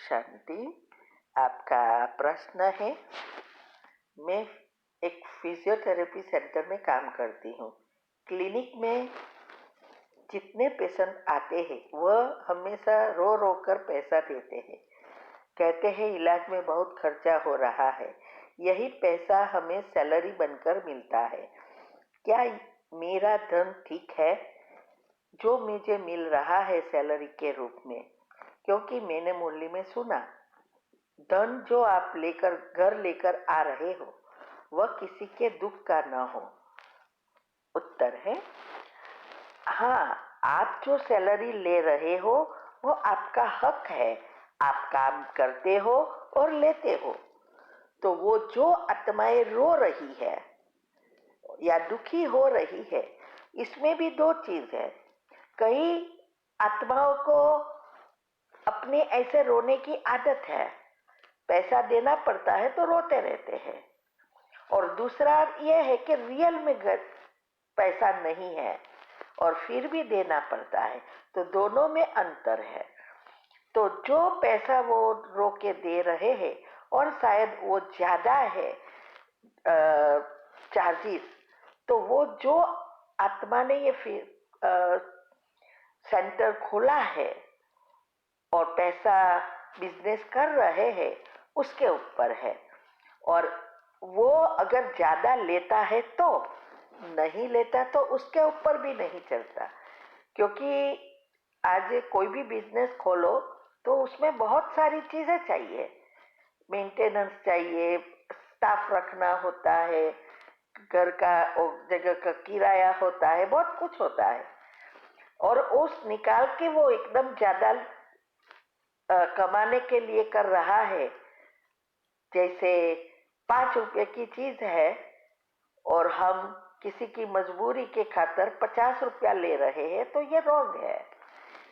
शांति। आपका प्रश्न है, मैं एक फिजियोथेरेपी सेंटर में काम करती हूँ। क्लिनिक में जितने पेशेंट आते हैं वह हमेशा रो रो कर पैसा देते हैं। कहते हैं इलाज में बहुत खर्चा हो रहा है, यही पैसा हमें सैलरी बनकर मिलता है। क्या मेरा धन ठीक है जो मुझे मिल रहा है सैलरी के रूप में? क्योंकि मैंने मुरली में सुना, धन जो आप लेकर घर लेकर आ रहे हो वह किसी के दुख का न हो। उत्तर है हाँ, आप जो सैलरी ले रहे हो वो आपका हक है। आप काम करते हो और लेते हो। तो वो जो आत्माएं रो रही है या दुखी हो रही है, इसमें भी दो चीज है। कई आत्माओं को अपने ऐसे रोने की आदत है, पैसा देना पड़ता है तो रोते रहते हैं। और दूसरा यह है कि रियल में पैसा नहीं है और फिर भी देना पड़ता है, तो दोनों में अंतर है। तो जो पैसा वो रो के दे रहे हैं और शायद वो ज्यादा है चार्जेस, तो वो जो आत्मा ने ये सेंटर खोला है और पैसा बिजनेस कर रहे हैं उसके ऊपर है। और वो अगर ज्यादा लेता है तो नहीं लेता तो उसके ऊपर भी नहीं चलता। क्योंकि आज कोई भी बिजनेस खोलो तो उसमें बहुत सारी चीजें चाहिए, मेंटेनेंस चाहिए, स्टाफ रखना होता है, घर का जगह का किराया होता है, बहुत कुछ होता है। और उस निकाल के वो एकदम ज्यादा कमाने के लिए कर रहा है। जैसे 5 रुपए की चीज है और हम किसी की मजबूरी के खातर 50 रुपया ले रहे हैं, तो ये रॉन्ग है।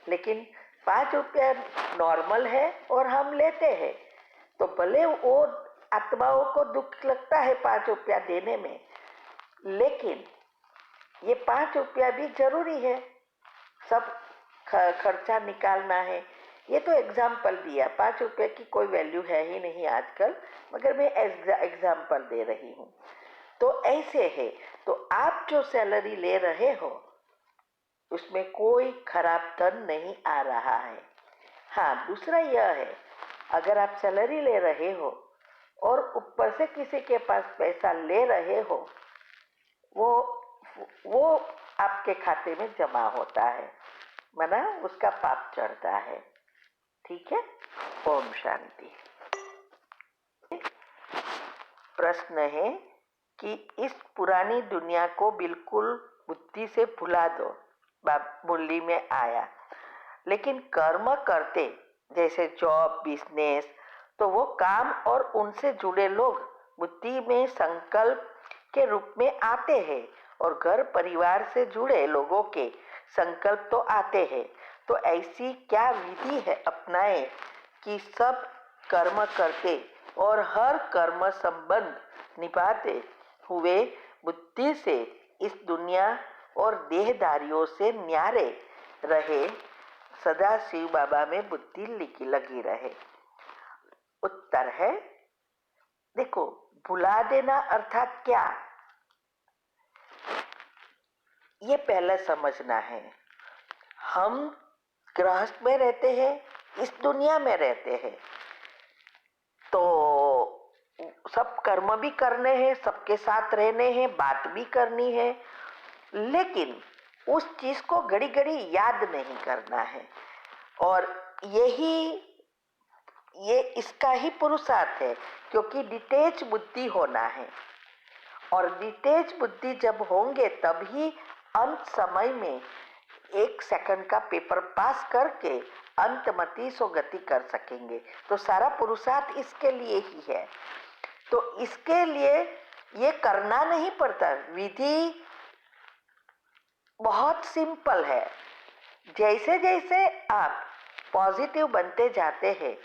लेकिन 5 रुपया नॉर्मल है और हम लेते हैं, तो भले वो आत्माओं को दुख लगता है 5 रुपया देने में, लेकिन ये 5 रुपया भी जरूरी है। सब खर्चा निकालना है। ये तो एग्जाम्पल दिया, 5 रुपये की कोई वैल्यू है ही नहीं आजकल, मगर मैं एग्जाम्पल दे रही हूँ। तो ऐसे है। तो आप जो सैलरी ले रहे हो उसमें कोई खराब धन नहीं आ रहा है। हाँ, दूसरा यह है, अगर आप सैलरी ले रहे हो और ऊपर से किसी के पास पैसा ले रहे हो, वो आपके खाते में जमा होता है, माना उसका पाप चढ़ता है। ठीक है। ओम शांति। प्रश्न है कि इस पुरानी दुनिया को बिल्कुल बुद्धि से भुला दो, मुरली में आया। लेकिन कर्म करते जैसे जॉब, बिजनेस, तो वो काम और उनसे जुड़े लोग बुद्धि में संकल्प के रूप में आते हैं, और घर परिवार से जुड़े लोगों के संकल्प तो आते हैं। तो ऐसी क्या विधि है अपनाए कि सब कर्म करते और हर कर्म संबंध निभाते हुए बुद्धि से इस दुनिया और देहधारियों से न्यारे रहे, सदा शिव बाबा में बुद्धि लगी रहे। उत्तर है, देखो, भुला देना अर्थात क्या, ये पहले समझना है। हम गृहस्थ में रहते हैं, इस दुनिया में रहते हैं, तो सब कर्म भी करने हैं, सबके साथ रहने हैं, बात भी करनी है, लेकिन उस चीज को घड़ी घड़ी याद नहीं करना है। और ये इसका ही पुरुषार्थ है, क्योंकि डिटेच बुद्धि होना है। और डिटेच बुद्धि जब होंगे तभी अंत समय में 1 सेकंड का पेपर पास करके अंतमति सो गति कर सकेंगे। तो सारा पुरुषार्थ इसके लिए ही है। तो इसके लिए ये करना नहीं पड़ता, विधि बहुत सिंपल है। जैसे जैसे आप पॉजिटिव बनते जाते हैं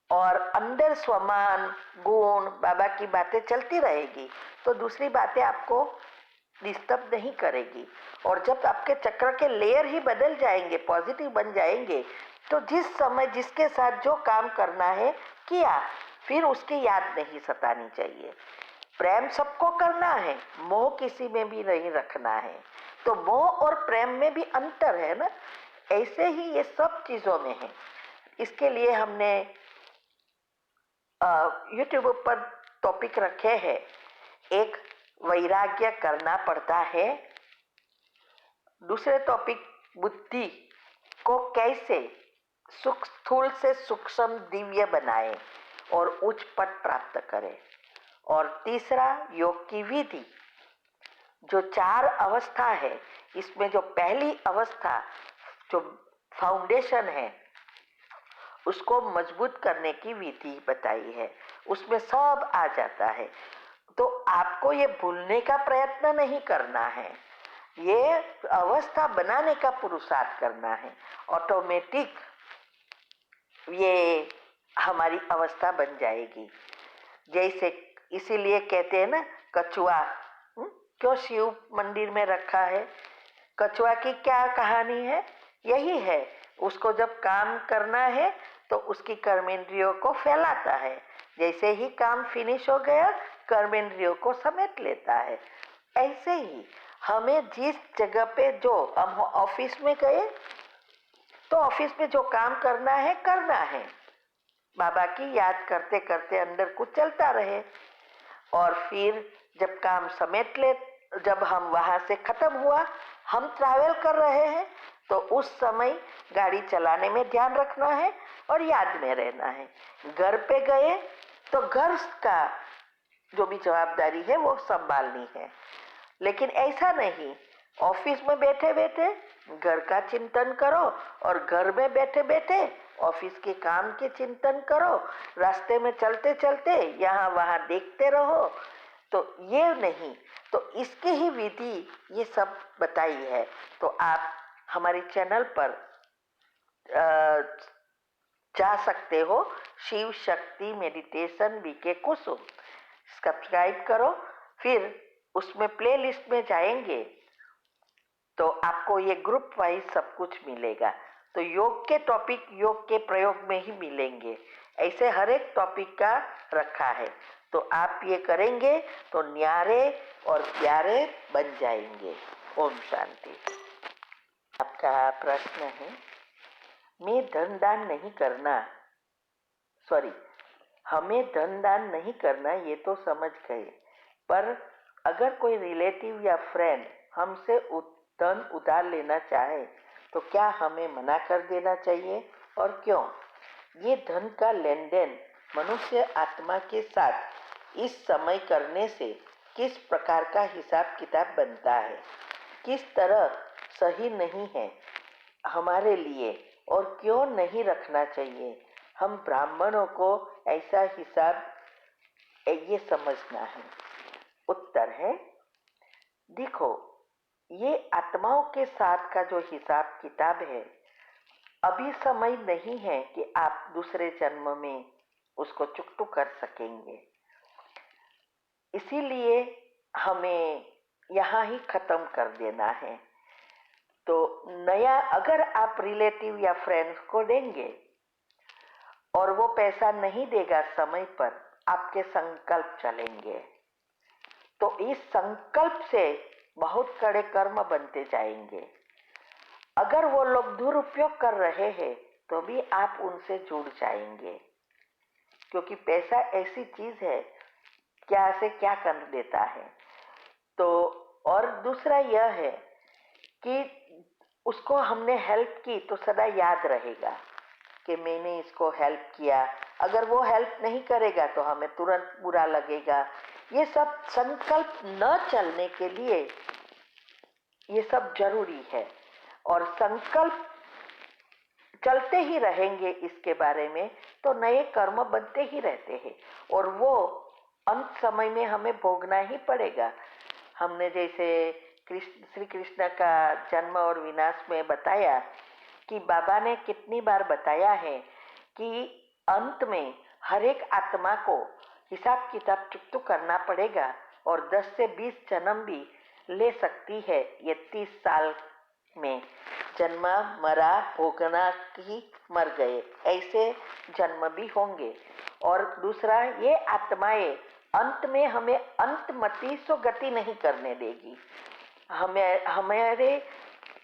और अंदर स्वमान गुण बाबा की बातें चलती रहेगी, तो दूसरी बातें आपको डिस्टर्ब नहीं करेगी। और जब आपके चक्र के लेयर ही बदल जाएंगे, पॉजिटिव बन जाएंगे, तो जिस समय जिसके साथ जो काम करना है किया, फिर उसकी याद नहीं सतानी चाहिए। प्रेम सबको करना है, मोह किसी में भी नहीं रखना है। तो मोह और प्रेम में भी अंतर है ना, ऐसे ही ये सब चीजों में है। इसके लिए हमने यूट्यूब पर टॉपिक रखे हैं। एक, वैराग्य करना पड़ता है। दूसरे टॉपिक, बुद्धि को कैसे स्थूल से सूक्ष्म दिव्य बनाए और उच्च पद प्राप्त करें। और तीसरा, योग की विधि। जो 4 अवस्था है, इसमें जो पहली अवस्था जो फाउंडेशन है, उसको मजबूत करने की विधि बताई है। उसमें सब आ जाता है। तो आपको ये भूलने का प्रयत्न नहीं करना है, ये अवस्था बनाने का पुरुषार्थ करना है। ऑटोमेटिक ये हमारी अवस्था बन जाएगी। जैसे इसीलिए कहते हैं ना, कछुआ क्यों शिव मंदिर में रखा है? कछुआ की क्या कहानी है? यही है, उसको जब काम करना है तो उसकी कर्मेंद्रियों को फैलाता है। जैसे ही काम फिनिश हो गया, कर्मेंद्रियों को समेट लेता है। ऐसे ही हमें जिस जगह पे, जो हम ऑफिस में गए तो ऑफिस में जो काम करना है, बाबा की याद करते करते अंदर कुछ चलता रहे। और फिर जब काम समेट ले, जब हम वहां से खत्म हुआ, हम ट्रैवल कर रहे हैं, तो उस समय गाड़ी चलाने में ध्यान रखना है और याद में रहना है। घर पे गए तो घर का जो भी जवाबदारी है वो संभालनी है। लेकिन ऐसा नहीं, ऑफिस में बैठे बैठे घर का चिंतन करो और घर में बैठे बैठे ऑफिस के काम के चिंतन करो। रास्ते में चलते चलते यहाँ वहाँ देखते रहो, तो ये नहीं। तो इसकी ही विधि ये सब बताई है। तो आप हमारे चैनल पर जा सकते हो, शिव शक्ति मेडिटेशन बीके कुसुम, सब्सक्राइब करो। फिर उसमें प्लेलिस्ट में जाएंगे तो आपको ये ग्रुप वाइज सब कुछ मिलेगा। तो योग के टॉपिक योग के प्रयोग में ही मिलेंगे, ऐसे हर एक टॉपिक का रखा है। तो आप ये करेंगे तो न्यारे और प्यारे बन जाएंगे। ओम शांति। आपका प्रश्न है, मैं धन दान नहीं करना, सॉरी, हमें धन दान नहीं करना, ये तो समझ गए, पर अगर कोई रिलेटिव या फ्रेंड हमसे धन उधार लेना चाहे तो क्या हमें मना कर देना चाहिए और क्यों? ये धन का लेन देन मनुष्य आत्मा के साथ इस समय करने से किस प्रकार का हिसाब किताब बनता है, किस तरह सही नहीं है हमारे लिए और क्यों नहीं रखना चाहिए? हम ब्राह्मणों को ऐसा हिसाब ये समझना है। उत्तर है, देखो, ये आत्माओं के साथ का जो हिसाब किताब है, अभी समय नहीं है कि आप दूसरे जन्म में उसको चुकतू कर सकेंगे। इसीलिए हमें यहाँ ही खत्म कर देना है। तो नया अगर आप रिलेटिव या फ्रेंड्स को देंगे और वो पैसा नहीं देगा समय पर, आपके संकल्प चलेंगे, तो इस संकल्प से बहुत कड़े कर्म बनते जाएंगे। अगर वो लोग दुरुपयोग कर रहे हैं तो भी आप उनसे जुड़ जाएंगे, क्योंकि पैसा ऐसी चीज है, क्या से क्या कर देता है। तो और दूसरा यह है कि उसको हमने हेल्प की तो सदा याद रहेगा कि मैंने इसको हेल्प किया। अगर वो हेल्प नहीं करेगा तो हमें तुरंत बुरा लगेगा। ये सब संकल्प न चलने के लिए ये सब जरूरी है। और संकल्प चलते ही रहेंगे इसके बारे में, तो नए कर्म बनते ही रहते हैं और वो अंत समय में हमें भोगना ही पड़ेगा। हमने जैसे श्री कृष्ण का जन्म और विनाश में बताया कि बाबा ने कितनी बार बताया है कि अंत में हर एक आत्मा को हिसाब किताब चुकतू करना पड़ेगा और 10 से 20 जन्म भी ले सकती है ये 30 साल में। जन्मा मरा भोगना कि मर गए, ऐसे जन्म भी होंगे। और दूसरा, ये आत्माएं अंत में हमें अंतमति सो गति नहीं करने देगी, हमें हमारे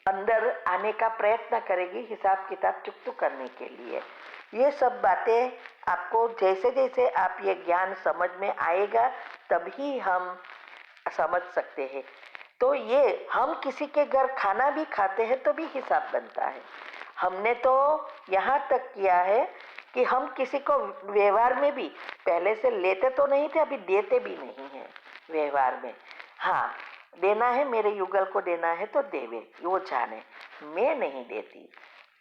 अंदर आने का प्रयत्न करेगी हिसाब किताब चुकतू करने के लिए। ये सब बातें आपको जैसे जैसे आप ये ज्ञान समझ में आएगा तभी हम समझ सकते हैं। तो ये हम किसी के घर खाना भी खाते हैं तो भी हिसाब बनता है। हमने तो यहाँ तक किया है कि हम किसी को व्यवहार में भी पहले से लेते तो नहीं थे, अभी देते भी नहीं है व्यवहार में। हाँ, देना है मेरे युगल को देना है तो देवे, वो जाने, मैं नहीं देती।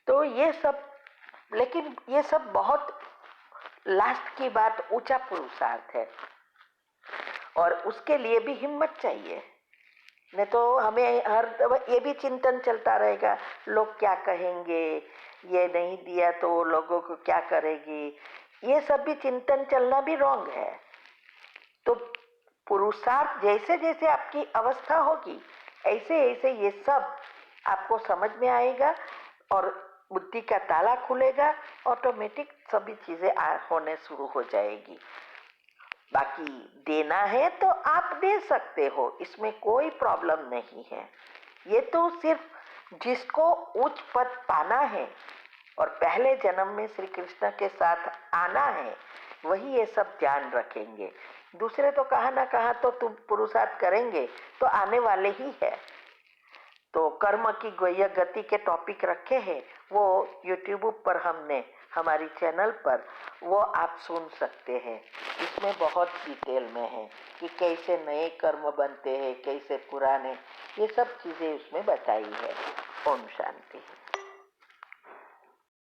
तो ये सब, लेकिन ये सब बहुत लास्ट की बात ऊंचा पुरुषार्थ है और उसके लिए भी हिम्मत चाहिए। नहीं तो हमें हर ये भी चिंतन चलता रहेगा, लोग क्या कहेंगे, ये नहीं दिया तो वो लोगों को क्या करेगी, ये सब भी चिंतन चलना भी रॉन्ग है। तो पुरुषार्थ जैसे जैसे आपकी अवस्था होगी ऐसे ऐसे ये सब आपको समझ में आएगा और बुद्धि का ताला खुलेगा, ऑटोमेटिक सभी चीजें होने शुरू हो जाएगी। बाकी देना है तो आप दे सकते हो, इसमें कोई प्रॉब्लम नहीं है। ये तो सिर्फ जिसको उच्च पद पाना है और पहले जन्म में श्री कृष्ण के साथ आना है वही ये सब ध्यान रखेंगे। दूसरे तो कहाँ ना कहाँ तो तुम पुरुषार्थ करेंगे तो आने वाले ही है। तो कर्म की गोया गति के टॉपिक रखे हैं, वो यूट्यूब पर हमने हमारी चैनल पर, वो आप सुन सकते हैं। इसमें बहुत डिटेल में है कि कैसे नए कर्म बनते हैं, कैसे पुराने, ये सब चीजें उसमें बताई है। ओम शांति।